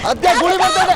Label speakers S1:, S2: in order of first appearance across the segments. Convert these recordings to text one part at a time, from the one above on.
S1: ಅದ್ದೇ ಗುಳಿ ಬರ್ತದೆ.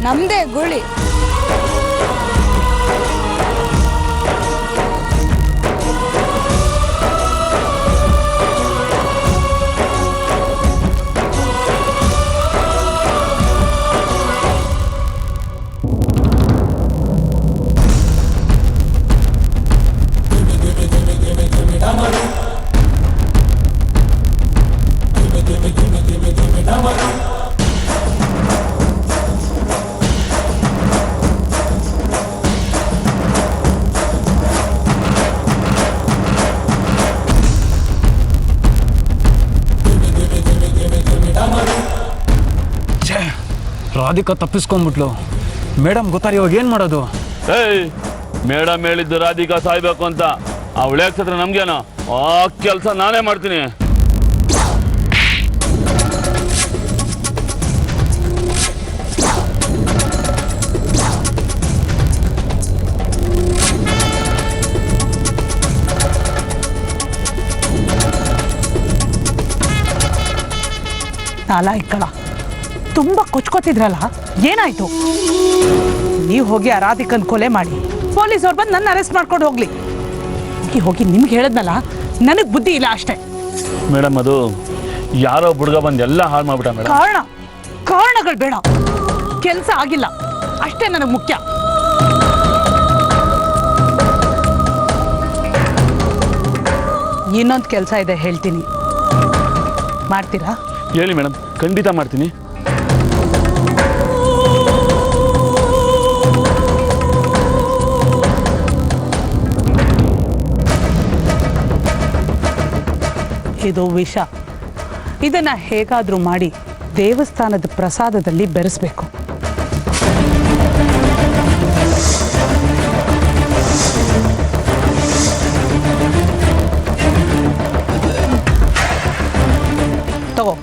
S2: ನಮ್ದೇ ಗುಳಿ.
S3: ರಾಧಿಕಾ ತಪ್ಪಿಸ್ಕೊಂಡ್ಬಿಟ್ಲು. ಮೇಡಮ್ ಗೊತ್ತಾರೆ, ಇವಾಗ ಏನು ಮಾಡೋದು?
S4: ಏಯ್, ಮೇಡಮ್ ಹೇಳಿದ್ದು ರಾಧಿಕಾ ಸಾಯ್ಬೇಕು ಅಂತ. ಅವಳು ಯಾಕೆ ನಮ್ಗೇನೋ, ಆ ಕೆಲಸ ನಾನೇ ಮಾಡ್ತೀನಿ.
S5: ನಾಲಾಯಕ್ಕಳ ತುಂಬ ಕೊಚ್ಕೋತಿದ್ರಲ್ಲ, ಏನಾಯ್ತು? ನೀವು ಹೋಗಿ ಆ ರಾಧಿಕನ್ ಕೊಲೆ ಮಾಡಿ ಪೊಲೀಸವ್ರು ಬಂದು ನನ್ನ ಅರೆಸ್ಟ್ ಮಾಡ್ಕೊಂಡು ಹೋಗ್ಲಿ. ಹೋಗಿ ನಿಮ್ಗೆ ಹೇಳದ್ನಲ್ಲ, ನನಗೆ ಬುದ್ಧಿ ಇಲ್ಲ ಅಷ್ಟೇ.
S4: ಮೇಡಮ್, ಅದು ಯಾರೋ ಬುಡ್ಗ ಬಂದು ಎಲ್ಲ ಹಾಳು ಮಾಡ್ಬಿಟ್ಟ ಮೇಡಮ್.
S5: ಕಾರಣಗಳು ಬೇಡ, ಕೆಲಸ ಆಗಿಲ್ಲ ಅಷ್ಟೇ ನನಗೆ ಮುಖ್ಯ. ಇನ್ನೊಂದು ಕೆಲಸ ಇದೆ, ಹೇಳ್ತೀನಿ, ಮಾಡ್ತೀರಾ?
S4: ಹೇಳಿ ಮೇಡಮ್, ಖಂಡಿತ ಮಾಡ್ತೀನಿ.
S5: ಇದು ವಿಷ. ಇದನ್ನ ಹೇಗಾದ್ರೂ ಮಾಡಿ ದೇವಸ್ಥಾನದ ಪ್ರಸಾದದಲ್ಲಿ ಬೆರೆಸ್ಬೇಕು. ತಗೋ.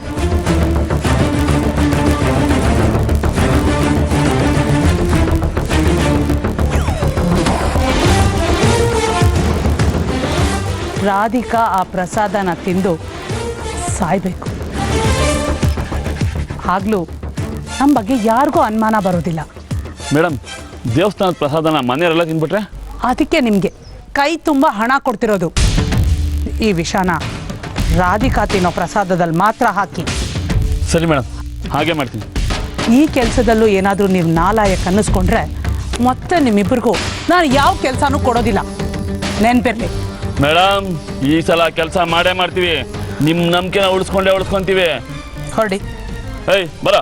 S5: ರಾಧಿಕಾ ಆ ಪ್ರಸಾದನ ತಿಂದು ಸಾಯ್ಬೇಕು. ಆಗ್ಲೂ ನಮ್ಮ ಬಗ್ಗೆ ಯಾರಿಗೂ ಅನುಮಾನ ಬರೋದಿಲ್ಲ.
S4: ಮೇಡಮ್, ದೇವಸ್ಥಾನದ ಪ್ರಸಾದನ ಮನೆಯವರೆಲ್ಲ ತಿನ್ಬಿಟ್ರೆ?
S5: ಅದಕ್ಕೆ ನಿಮಗೆ ಕೈ ತುಂಬ ಹಣ ಕೊಡ್ತಿರೋದು. ಈ ವಿಷಾನ ರಾಧಿಕಾ ತಿನ್ನೋ ಪ್ರಸಾದದಲ್ಲಿ ಮಾತ್ರ ಹಾಕಿ.
S4: ಸರಿ ಮೇಡಮ್, ಹಾಗೆ ಮಾಡ್ತೀನಿ.
S5: ಈ ಕೆಲಸದಲ್ಲೂ ಏನಾದರೂ ನೀವು ನಾಲಾಯಕ್ ಅನ್ನಿಸ್ಕೊಂಡ್ರೆ ಮತ್ತೆ ನಿಮ್ಮಿಬ್ಬರಿಗೂ ನಾನು ಯಾವ ಕೆಲಸನೂ ಕೊಡೋದಿಲ್ಲ, ನೆನ್ಪಿರ್ಲಿ.
S4: ಮೇಡಮ್, ಈ ಸಲ ಕೆಲಸ ಮಾಡೇ ಮಾಡ್ತೀವಿ. ನಿಮ್ಮ ನಂಬಿಕೆನ ಉಳಿಸ್ಕೊಂತೀವಿ.
S5: ಹೊರಡಿ.
S4: ಏಯ್, ಬರ.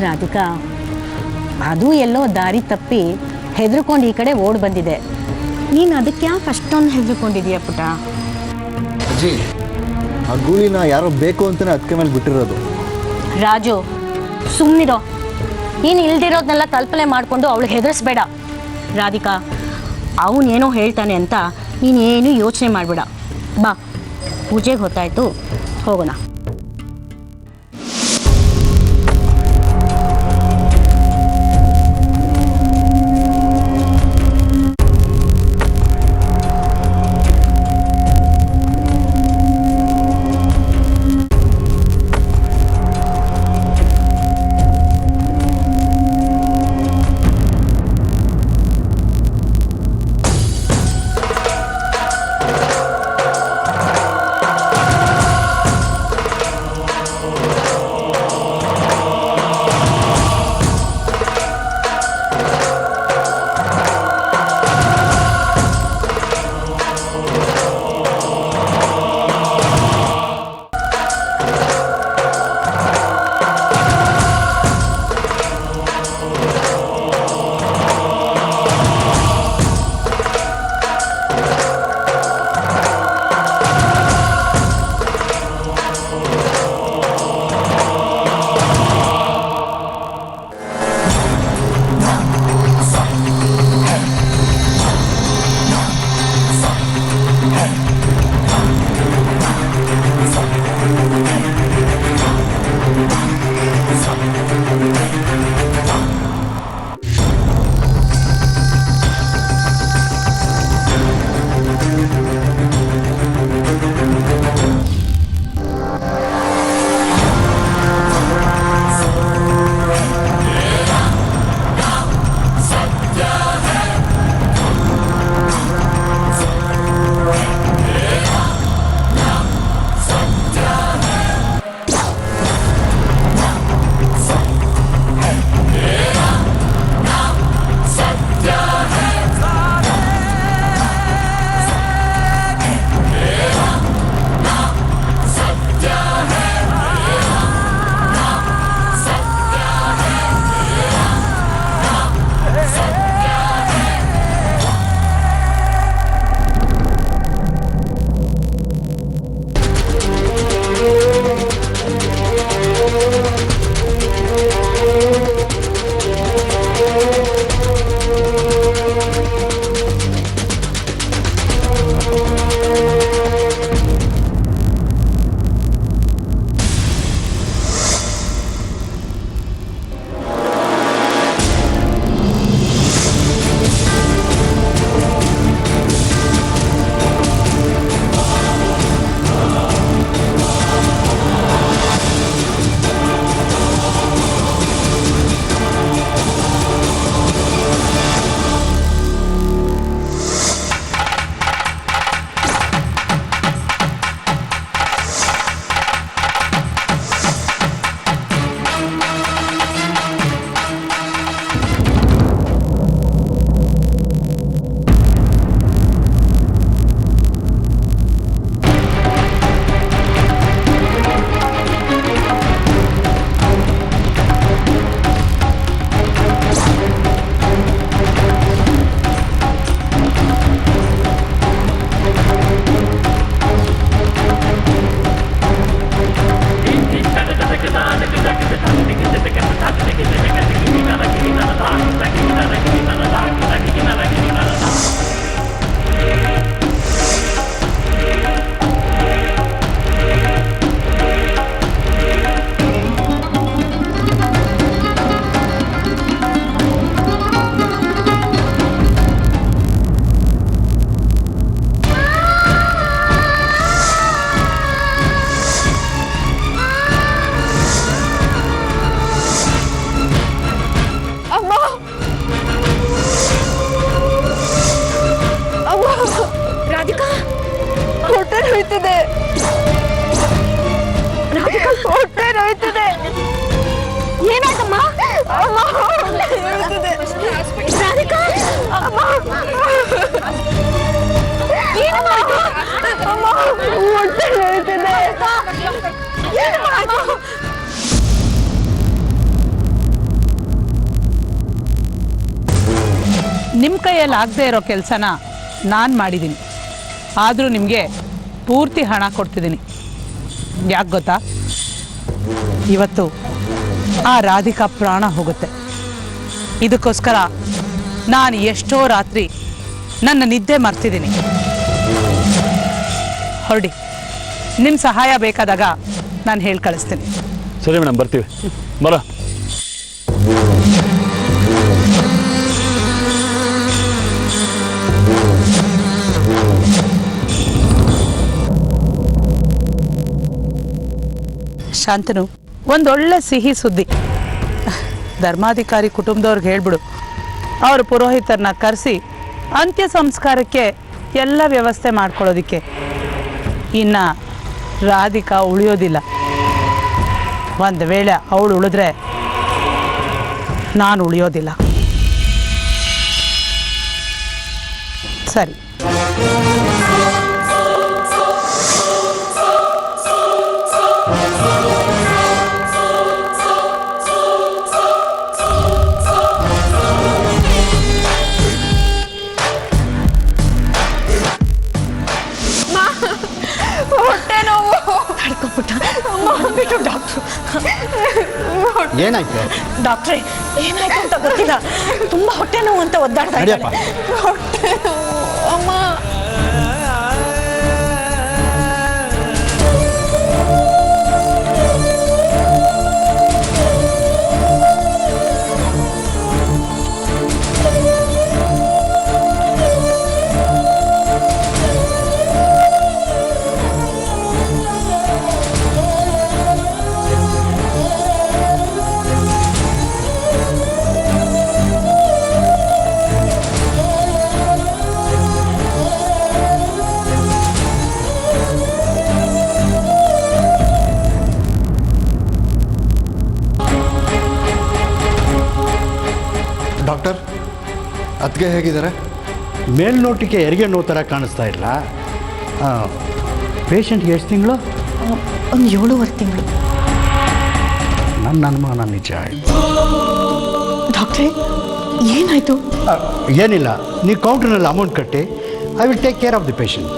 S6: ರಾಧಿಕಾ, ಅದು ಎಲ್ಲೋ ದಾರಿ ತಪ್ಪಿ ಹೆದರ್ಕೊಂಡು ಈ ಕಡೆ ಓಡ್ ಬಂದಿದೆ. ನೀನು ಅದಕ್ಕೆ ಯಾಕೆ ಅಷ್ಟೊಂದು ಹೆದರ್ಕೊಂಡಿದೀಯ ಪುಟ?
S1: ಅಜ್ಜಿ, ಆ ಗೂಳಿನ ಯಾರೋ ಬೇಕು ಅಂತಲೇ ಅದಕ್ಕೆ ಮೇಲೆ ಬಿಟ್ಟಿರೋದು.
S6: ರಾಜು, ಸುಮ್ಮನಿರೋ. ನೀನು ಇಲ್ದಿರೋದನ್ನೆಲ್ಲ ಕಲ್ಪನೆ ಮಾಡಿಕೊಂಡು ಅವಳು ಹೆದರಿಸ್ಬೇಡ. ರಾಧಿಕಾ, ಅವನೇನೋ ಹೇಳ್ತಾನೆ ಅಂತ ನೀನೇನು ಯೋಚನೆ ಮಾಡಬೇಡ. ಬಾ, ಪೂಜೆಗೆ ಹೊತ್ತಾಯ್ತು, ಹೋಗೋಣ.
S2: ನೋಯ್ತಿದೆ. ಹೊಟ್ಟೆ ನೋಯ್ತಿದೆ.
S6: ಏನಾಯ್ತಮ್ಮ?
S2: ಅಮ್ಮ, ಹೊಟ್ಟೆ ನೋಯ್ತಿದೆ.
S6: ರಾಧಿಕಾ,
S2: ಅಮ್ಮ,
S6: ಏನಮ್ಮ ಆಯ್ತು?
S2: ಅಮ್ಮ, ಹೊಟ್ಟೆ ನೋಯ್ತಿದೆ.
S6: ಏನಮ್ಮ ಆಯ್ತು?
S5: ನಿಮ್ಮ ಕೈಯಲ್ಲಿ ಆಗದೆ ಇರೋ ಕೆಲಸನ ನಾನು ಮಾಡಿದ್ದೀನಿ. ಆದರೂ ನಿಮಗೆ ಪೂರ್ತಿ ಹಣ ಕೊಡ್ತಿದ್ದೀನಿ. ಯಾಕೆ ಗೊತ್ತಾ? ಇವತ್ತು ಆ ರಾಧಿಕಾ ಪ್ರಾಣ ಹೋಗುತ್ತೆ. ಇದಕ್ಕೋಸ್ಕರ ನಾನು ಎಷ್ಟೋ ರಾತ್ರಿ ನನ್ನ ನಿದ್ದೆ ಮರ್ತಿದ್ದೀನಿ. ಹೊರಡಿ, ನಿಮ್ಮ ಸಹಾಯ ಬೇಕಾದಾಗ ನಾನು ಹೇಳಿ ಕಳಿಸ್ತೀನಿ.
S4: ಸರಿ ಮೇಡಮ್, ಬರ್ತೀವಿ. ಬರ.
S5: ಶಾಂತನು, ಒಂದೊಳ್ಳೆ ಸಿಹಿ ಸುದ್ದಿ. ಧರ್ಮಾಧಿಕಾರಿ ಕುಟುಂಬದವ್ರಿಗೆ ಹೇಳ್ಬಿಡು, ಅವ್ರ ಪುರೋಹಿತರನ್ನ ಕರೆಸಿ ಅಂತ್ಯ ಸಂಸ್ಕಾರಕ್ಕೆ ಎಲ್ಲ ವ್ಯವಸ್ಥೆ ಮಾಡ್ಕೊಳ್ಳೋದಿಕ್ಕೆ. ಇನ್ನು ರಾಧಿಕಾ ಉಳಿಯೋದಿಲ್ಲ. ಒಂದು ವೇಳೆ ಅವಳು ಉಳಿದ್ರೆ ನಾನು ಉಳಿಯೋದಿಲ್ಲ. ಸರಿ.
S2: ಹೊಟ್ಟೆ ನೋವು.
S6: ಬಿಟ್ಟು ಡಾಕ್ಟ್ರು.
S1: ಏನಾಯ್ತು?
S6: ಡಾಕ್ಟ್ರೇ, ಏನಾಯ್ತು ಅಂತ ಗೊತ್ತಿಲ್ಲ. ತುಂಬಾ ಹೊಟ್ಟೆ ನೋವು ಅಂತ ಒದ್ದಾಡ್ತಾ
S1: ನಡಿಯಪ್ಪ.
S6: ಇದ್ದಾಳೆ.
S2: ಹೊಟ್ಟೆ ನೋವು. ಅಮ್ಮ,
S1: ಡಾಕ್ಟರ್, ಅತ್ತಿಗೆ ಹೇಗಿದ್ದಾರೆ?
S7: ಮೇಲ್ನೋಟಿಗೆ ಹೆರಿಗೆ ನೋವು ಥರ ಕಾಣಿಸ್ತಾ ಇಲ್ಲ. ಪೇಷಂಟ್ಗೆ ಎಷ್ಟು ತಿಂಗಳು?
S6: ಒಂದು 7.5 ತಿಂಗಳು.
S7: ನನ್ನ ಅನುಮಾನ ನಿಜ ಆಯಿತು.
S6: ಡಾಕ್ಟ್ರೇ, ಏನಾಯ್ತು?
S7: ಏನಿಲ್ಲ, ನೀವು ಕೌಂಟ್ರ್ನಲ್ಲಿ ಅಮೌಂಟ್ ಕಟ್ಟಿ. I will take care of the patient.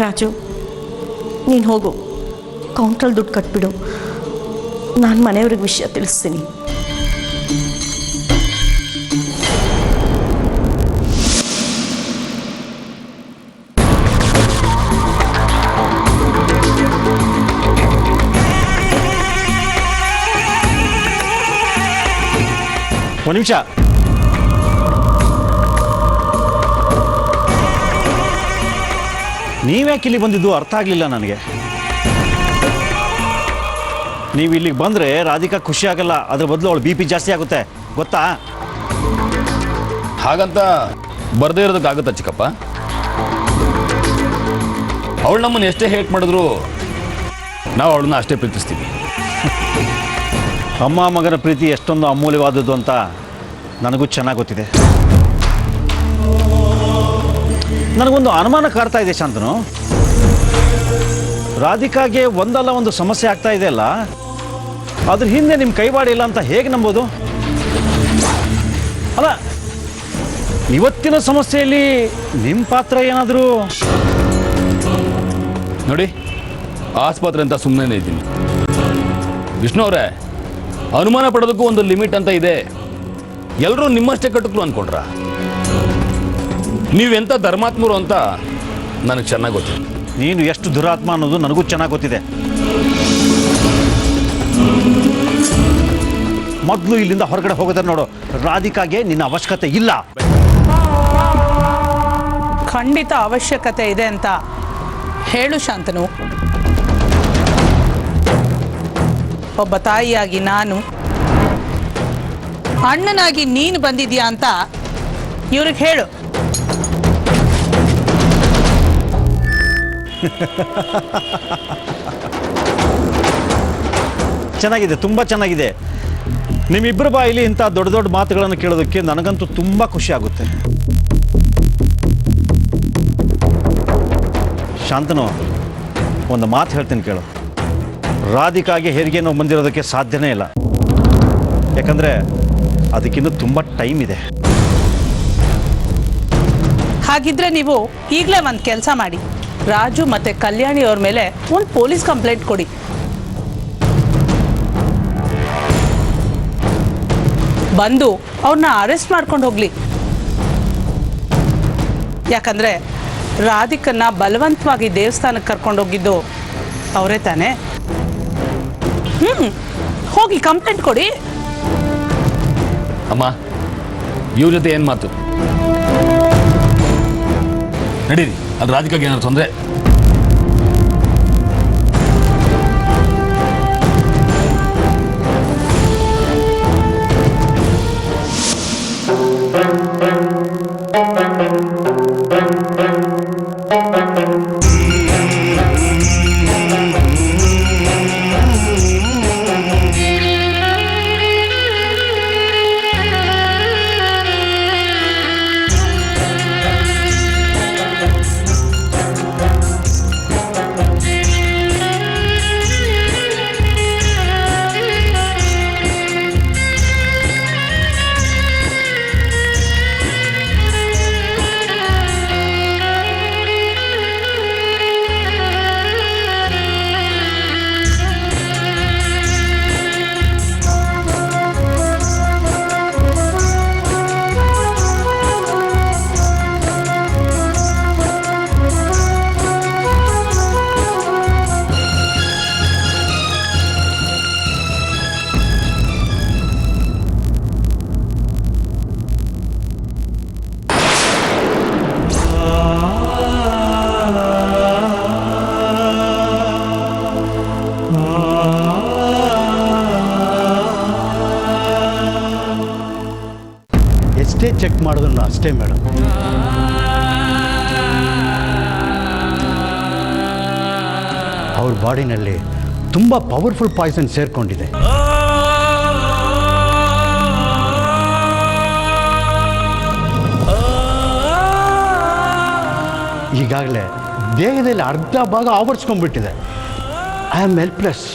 S6: Raju, ನೀನು ಹೋಗು, ಕೌಂಟ್ರಲ್ಲಿ ದುಡ್ಡು ಕಟ್ಬಿಡು. ನಾನು ಮನೆಯವ್ರಿಗೆ ವಿಷಯ ತಿಳಿಸ್ತೀನಿ.
S7: ಒಂದು ನಿಮಿಷ. ನೀವ್ಯಾಕೆ ಇಲ್ಲಿ ಬಂದಿದ್ದು ಅರ್ಥ ಆಗಲಿಲ್ಲ ನನಗೆ. ನೀವು ಇಲ್ಲಿಗೆ ಬಂದರೆ ರಾಧಿಕಾ ಖುಷಿ ಆಗಲ್ಲ, ಅದ್ರ ಬದಲು ಅವಳು BP ಜಾಸ್ತಿ ಆಗುತ್ತೆ, ಗೊತ್ತಾ?
S4: ಹಾಗಂತ ಬರ್ದೇ ಇರೋದಕ್ಕಾಗುತ್ತಾ ಚಿಕ್ಕಪ್ಪ? ಅವಳು ನಮ್ಮನ್ನು ಎಷ್ಟೇ ಹೇಟ್ ಮಾಡಿದ್ರು ನಾವು ಅವಳನ್ನ ಅಷ್ಟೇ ಪ್ರೀತಿಸ್ತೀವಿ.
S7: ಅಮ್ಮ ಮಗನ ಪ್ರೀತಿ ಎಷ್ಟೊಂದು ಅಮೂಲ್ಯವಾದದ್ದು ಅಂತ ನನಗೂ ಚೆನ್ನಾಗಿ ಗೊತ್ತಿದೆ. ನನಗೊಂದು ಅನುಮಾನ ಕಾಡ್ತಾ ಇದೆ ಶಾಂತನು. ರಾಧಿಕಾಗೆ ಒಂದಲ್ಲ ಒಂದು ಸಮಸ್ಯೆ ಆಗ್ತಾ ಇದೆ ಅಲ್ಲ, ಅದ್ರ ಹಿಂದೆ ನಿಮ್ಮ ಕೈವಾಡ ಇಲ್ಲ ಅಂತ ಹೇಗೆ ನಂಬೋದು? ಅಲ್ಲ, ಇವತ್ತಿನ ಸಮಸ್ಯೆಯಲ್ಲಿ ನಿಮ್ಮ ಪಾತ್ರ ಏನಾದರೂ?
S4: ನೋಡಿ, ಆಸ್ಪತ್ರೆ ಅಂತ ಸುಮ್ಮನೆ ಇದ್ದೀನಿ. ವಿಷ್ಣು ಅವರೇ, ಅನುಮಾನ ಪಡೋದಕ್ಕೂ ಒಂದು ಲಿಮಿಟ್ ಅಂತ ಇದೆ. ಎಲ್ಲರೂ ನಿಮ್ಮಷ್ಟೇ ಕಟ್ಟುಕ್ರು ಅಂದ್ಕೊಂಡ್ರ? ನೀವೆಂಥ ಧರ್ಮಾತ್ಮರು ಅಂತ ನನಗೆ ಚೆನ್ನಾಗಿ ಗೊತ್ತಿದೆ.
S7: ನೀನು ಎಷ್ಟು ದುರಾತ್ಮ ಅನ್ನೋದು ನನಗೂ ಚೆನ್ನಾಗಿ ಗೊತ್ತಿದೆ. ಮೊದಲು ಇಲ್ಲಿಂದ ಹೊರಗಡೆ ಹೋಗೋದ್ರೆ ನೋಡು. ರಾಧಿಕಾಗೆ ನಿನ್ನ ಅವಶ್ಯಕತೆ ಇಲ್ಲ.
S5: ಖಂಡಿತ ಅವಶ್ಯಕತೆ ಇದೆ ಅಂತ ಹೇಳು ಶಾಂತನು. ಒಬ್ಬ ತಾಯಿಯಾಗಿ ನಾನು, ಅಣ್ಣನಾಗಿ ನೀನು ಬಂದಿದ್ಯಾ ಅಂತ ಇವ್ರಿಗೆ ಹೇಳು.
S7: ಚೆನ್ನಾಗಿದೆ, ತುಂಬ ಚೆನ್ನಾಗಿದೆ. ನಿಮ್ಮಿಬ್ಬರ ಬಾಯಲ್ಲಿ ಇಂಥ ದೊಡ್ಡ ದೊಡ್ಡ ಮಾತುಗಳನ್ನು ಕೇಳೋದಕ್ಕೆ ನನಗಂತೂ ತುಂಬ ಖುಷಿ ಆಗುತ್ತೆ. ಶಾಂತನು, ಒಂದು ಮಾತು ಹೇಳ್ತೀನಿ ಕೇಳು. ರಾಧಿಕಾಗೆ ಹೆರಿಗೆ ನೋವು ಬಂದಿರೋದಕ್ಕೆ ಸಾಧ್ಯನೇ ಇಲ್ಲ. ಯಾಕಂದರೆ ಅದಕ್ಕಿನ್ನೂ ತುಂಬ ಟೈಮ್ ಇದೆ.
S5: ಹಾಗಿದ್ರೆ ನೀವು ಈಗಲೇ ಒಂದು ಕೆಲಸ ಮಾಡಿ, ರಾಜು ಮತ್ತು ಕಲ್ಯಾಣಿ ಅವ್ರ ಮೇಲೆ ಒಂದು ಪೊಲೀಸ್ ಕಂಪ್ಲೇಂಟ್ ಕೊಡಿ. ಬಂದು ಅವ್ರನ್ನ ಅರೆಸ್ಟ್ ಮಾಡ್ಕೊಂಡು ಹೋಗ್ಲಿ. ಯಾಕಂದ್ರೆ ರಾಧಿಕನ್ನ ಬಲವಂತವಾಗಿ ದೇವಸ್ಥಾನಕ್ಕೆ ಕರ್ಕೊಂಡು ಹೋಗಿದ್ದು ಅವರೇ ತಾನೇ. ಹೋಗಿ ಕಂಪ್ಲೇಂಟ್ ಕೊಡಿ.
S4: ಅಮ್ಮ, ಇವ್ರ ಜೊತೆ ಏನು ಮಾತು? ನಡೀರಿ, ಅಲ್ಲಿ ರಾಧಿಕಾಗೆ ಏನಾದ್ರು ತೊಂದರೆ.
S1: ಎಷ್ಟೇ ಚೆಕ್ ಮಾಡೋದನ್ನು ಅಷ್ಟೇ ಮೇಡಮ್. ಅವ್ರ ಬಾಡಿನಲ್ಲಿ ತುಂಬ ಪವರ್ಫುಲ್ ಪಾಯ್ಸನ್ ಸೇರಿಕೊಂಡಿದೆ. ಈಗಾಗಲೇ ದೇಹದಲ್ಲಿ ಅರ್ಧ ಭಾಗ ಆವರಿಸ್ಕೊಂಡ್ಬಿಟ್ಟಿದೆ. I am helpless.